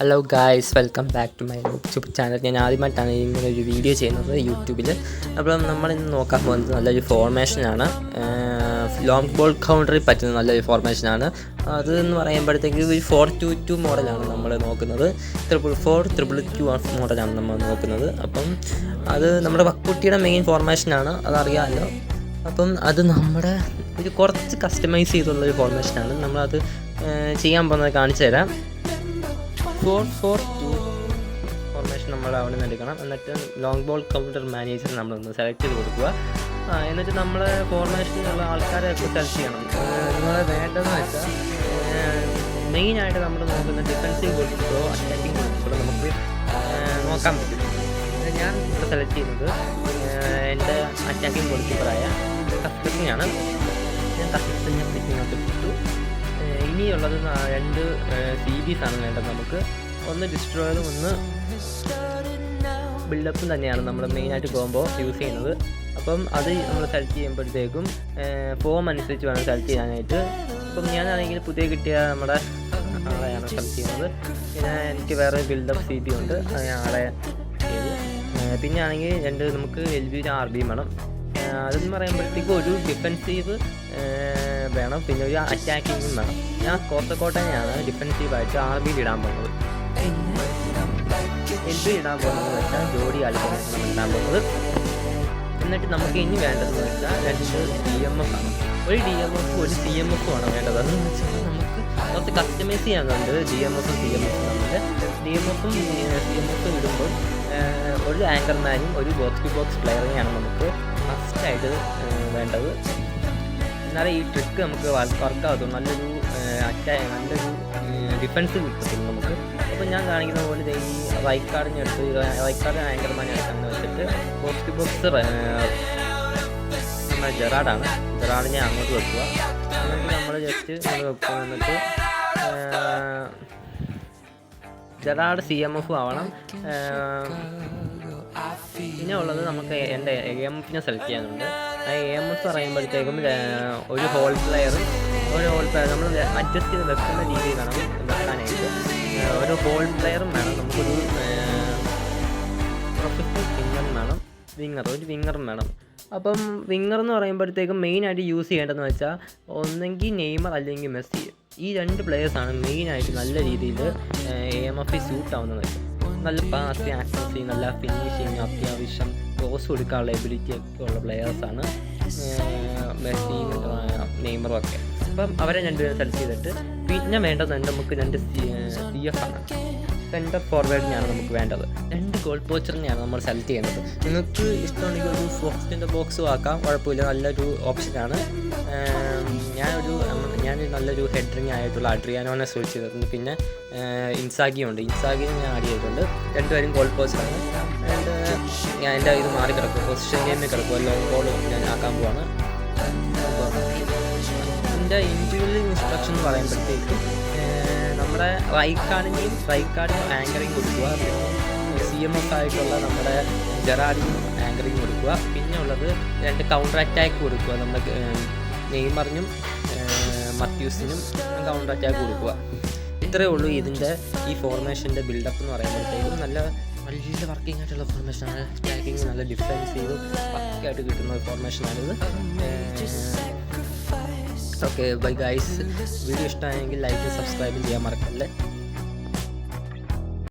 Hello guys, welcome back to my YouTube channel. ഞാൻ ആദ്യമായിട്ടാണ് ഇങ്ങനെ ഒരു വീഡിയോ ചെയ്യുന്നത് യൂട്യൂബിൽ. അപ്പോൾ നമ്മളിന്ന് നോക്കാൻ പോകുന്നത് നല്ലൊരു ഫോർമേഷനാണ്. ലോങ് ബോൾ കൗണ്ടറിൽ പറ്റുന്ന നല്ലൊരു ഫോർമേഷനാണ്. അത് എന്ന് പറയുമ്പോഴത്തേക്ക് ഒരു 4-2-2 മോഡലാണ് നമ്മൾ നോക്കുന്നത്. 4-4-2 മോഡലാണ് നമ്മൾ നോക്കുന്നത്. അപ്പം അത് നമ്മുടെ വക്കുട്ടിയുടെ മെയിൻ ഫോർമേഷനാണ്, അതറിയാമല്ലോ. അപ്പം അത് നമ്മുടെ ഒരു കുറച്ച് കസ്റ്റമൈസ് ചെയ്തുള്ളൊരു ഫോർമേഷനാണ്. നമ്മളത് ചെയ്യാൻ പോകുന്നത് കാണിച്ചു തരാം. 4-4-2 ഫോർമേഷൻ നമ്മൾ അവിടെ നിന്ന് എടുക്കണം. എന്നിട്ട് ലോങ് ബോൾ കൗണ്ടർ മാനേജർ നമ്മളൊന്ന് സെലക്ട് ചെയ്ത് കൊടുക്കുക. എന്നിട്ട് നമ്മൾ ഫോർമേഷനിലുള്ള ആൾക്കാരെയൊക്കെ സെലക്ട് ചെയ്യണം. നിങ്ങൾ വേണ്ടതെന്ന് വെച്ചാൽ മെയിനായിട്ട് നമ്മൾ നോക്കുന്ന ഡിഫെൻസീവ് ഗോൾക്കീപ്പറോ അറ്റാക്കിംഗ് ഗോൾക്കീപ്പറോ നമുക്ക് നോക്കാൻ പറ്റും. ഞാൻ ഇപ്പോൾ സെലക്ട് ചെയ്യുന്നത് എൻ്റെ അറ്റാക്കിംഗ് ഗോൾക്കീപ്പറായ കസ്കസിനെയാണ്. ഞാൻ കസ്കസിനെ പിടിക്കുന്നൊക്കെ കിട്ടു. ഇനിയുള്ളത് 2 CBs ആണ് വേണ്ടത് നമുക്ക്. ഒന്ന് ഡിസ്ട്രോയറും ഒന്ന് ബിൽഡപ്പും തന്നെയാണ് നമ്മൾ മെയിനായിട്ട് പോകുമ്പോൾ യൂസ് ചെയ്യുന്നത്. അപ്പം അത് നമ്മൾ സെലക്ട് ചെയ്യുമ്പോഴത്തേക്കും ഫോം അനുസരിച്ച് വേണം സെലക്ട് ചെയ്യാനായിട്ട്. അപ്പം ഞാനാണെങ്കിൽ പുതിയ കിട്ടിയ നമ്മുടെ ആളെയാണ് സെലക്ട് ചെയ്യുന്നത്. പിന്നെ എനിക്ക് വേറെ ബിൽഡപ്പ് CB ഉണ്ട്, അത് ഞാൻ ആളെ ചെയ്തു. പിന്നെ ആണെങ്കിൽ 2 നമുക്ക് LB RB വേണം. അതെന്ന് പറയുമ്പോഴത്തേക്കും ഒരു ഡിഫെൻസീവ് വേണം, പിന്നെ ഒരു അറ്റാക്കിങ്ങും വേണം. ഞാൻ കോട്ടനെയാണ് ഡിഫെൻസീവായിട്ട് RBയിൽ ഇടാൻ പോകുന്നത്. LB ഇടാൻ പോകുന്നത് വെച്ചാൽ ജോഡി ആൾക്കാരാണ് നമ്മൾ ഇടാൻ പോകുന്നത്. എന്നിട്ട് നമുക്ക് ഇനി വേണ്ടതെന്ന് വെച്ചാൽ 2 DMF ആണ്. ഒരു DMF ഒരു CMF ആണ് വേണ്ടത്. അതെന്ന് വെച്ചാൽ നമുക്ക് കുറച്ച് കസ്റ്റമൈസ് ചെയ്യാനുണ്ട് DMFും CMFും തമ്മിൽ. DMFും CMFും ഇടുമ്പോൾ ഒരു ആങ്കർമാനും ഒരു ബോക്സ് ടു ബോക്സ് പ്ലെയറിനെയാണ് നമുക്ക് ഫസ്റ്റായിട്ട് വേണ്ടത്. എന്നാലും ഈ ട്രിക്ക് നമുക്ക് വർക്കാകത്തുള്ളൂ. നല്ലൊരു നല്ലൊരു ഡിഫെൻസ് കിട്ടത്തുള്ളൂ നമുക്ക്. അപ്പോൾ ഞാൻ കാണിക്കുന്ന പോലെ ഈ റൈക്കാർഡിനെ എടുത്ത് റൈക്കാർഡ് ആങ്കർമാനെ എടുക്കാമെന്ന് വെച്ചിട്ട് ബോക്സ് ടു ബോക്സ് നമ്മുടെ ജെറാഡിനെ അങ്ങോട്ട് വെക്കുക. എന്നിട്ട് നമ്മൾ ജസ്റ്റ് വെക്കുക. എന്നിട്ട് ജെറാഡ് CMF ആവണം. പിന്നെ ഉള്ളത് നമുക്ക് എൻ്റെ AMFനെ സെലക്ട് ചെയ്യാനുണ്ട്. ആ AMF പറയുമ്പോഴത്തേക്കും ഒരു ഹോൾ പ്ലെയർ നമ്മൾ അഡ്ജസ്റ്റ് ചെയ്ത് വെക്കുന്ന രീതിയിൽ വേണം വെക്കാനായിട്ട്. ഒരു ഹോൾ പ്ലെയറും വേണം, നമുക്കൊരു പ്രൊഫഷണൽ വിങ്ങറും വേണം. അപ്പം വിങ്ങർ എന്ന് പറയുമ്പോഴത്തേക്കും മെയിനായിട്ട് യൂസ് ചെയ്യേണ്ടതെന്ന് വെച്ചാൽ ഒന്നെങ്കിൽ നെയ്മർ അല്ലെങ്കിൽ മെസ്സി. ഈ 2 പ്ലെയേഴ്സാണ് മെയിനായിട്ട് നല്ല രീതിയിൽ AMF സ്യൂട്ട് ആവുന്നത്. നല്ല പാസ് ആക്സൻസി, നല്ല ഫിനിഷിങ്, അത്യാവശ്യം ക്രോസ് കൊടുക്കാനുള്ള എബിലിറ്റി ഒക്കെ ഉള്ള പ്ലെയേഴ്സാണ് മെസ്സിയും നെയ്മറും ഒക്കെ. അപ്പം അവരെ 2 സെലക്ട് ചെയ്തിട്ട് പിന്നെ വേണ്ടത് നമുക്ക് 2 CF ആണ്. സെൻറ്റർ ഫോർവേഡിനെയാണ് നമുക്ക് വേണ്ടത്. 2 ഗോൾ പോച്ചറിനെയാണ് നമ്മൾ സെലക്ട് ചെയ്യുന്നത്. നിങ്ങൾക്ക് ഇഷ്ടമുണ്ടെങ്കിൽ ഒരു ഫോക്സിൻ്റെ ബോക്സും ആക്കാം, കുഴപ്പമില്ല, നല്ലൊരു ഓപ്ഷനാണ്. ഞാൻ നല്ലൊരു ഹെഡറിങ് ആയിട്ടുള്ള അഡ്രിയാനോനെ സെലക്ട് ചെയ്തിട്ടുണ്ട്. പിന്നെ ഇൻസാഗിയുണ്ട്, ഇൻസാഗിനെ ഞാൻ ആഡ് ചെയ്തിട്ടുണ്ട്. 2 പേരും ഗോൾ പോസ്റ്റാണ്. ഞാൻ എൻ്റെ ഇത് മാറി കിടക്കും, പൊസിഷൻ ഗെയിമിൽ കിടക്കും. ലോങ് ബോൾ ഞാൻ ആക്കാൻ പോവാണ്. എൻ്റെ ഇൻഡിവിജ്വൽ ഇൻസ്ട്രക്ഷൻ എന്ന് പറയുമ്പോഴത്തേക്കും നമ്മുടെ റൈക്കാർഡിന് ആങ്കറിങ് കൊടുക്കുക. പിന്നെ CMF ആയിട്ടുള്ള നമ്മുടെ ജെറാഡിനും ആങ്കറിങ് കൊടുക്കുക. പിന്നെ ഉള്ളത് 2 കൗണ്ടർ അറ്റാക്ക് കൊടുക്കുക. നമ്മുടെ നെയ്മറിനും മത്യൂസിനും കൗണ്ടർ അറ്റാക്ക് കൊടുക്കുക. ഇത്രയേ ഉള്ളൂ ഈ ഫോർമേഷൻ്റെ ബിൽഡപ്പ് എന്ന് പറയുമ്പോഴത്തേക്കും. നല്ല വർക്കിംഗ് ആയിട്ടുള്ള ഫോർമേഷനാണ്. അറ്റാക്കിങ് നല്ല ഡിഫെൻസീവ് പക്കയായിട്ട് കിട്ടുന്ന ഒരു ഫോർമേഷനാണിത്. Okay, bye guys. വീഡിയോ ഇഷ്ടമായെങ്കിൽ ലൈക്ക് സബ്സ്ക്രൈബ് ചെയ്യാൻ മറക്കല്ലേ.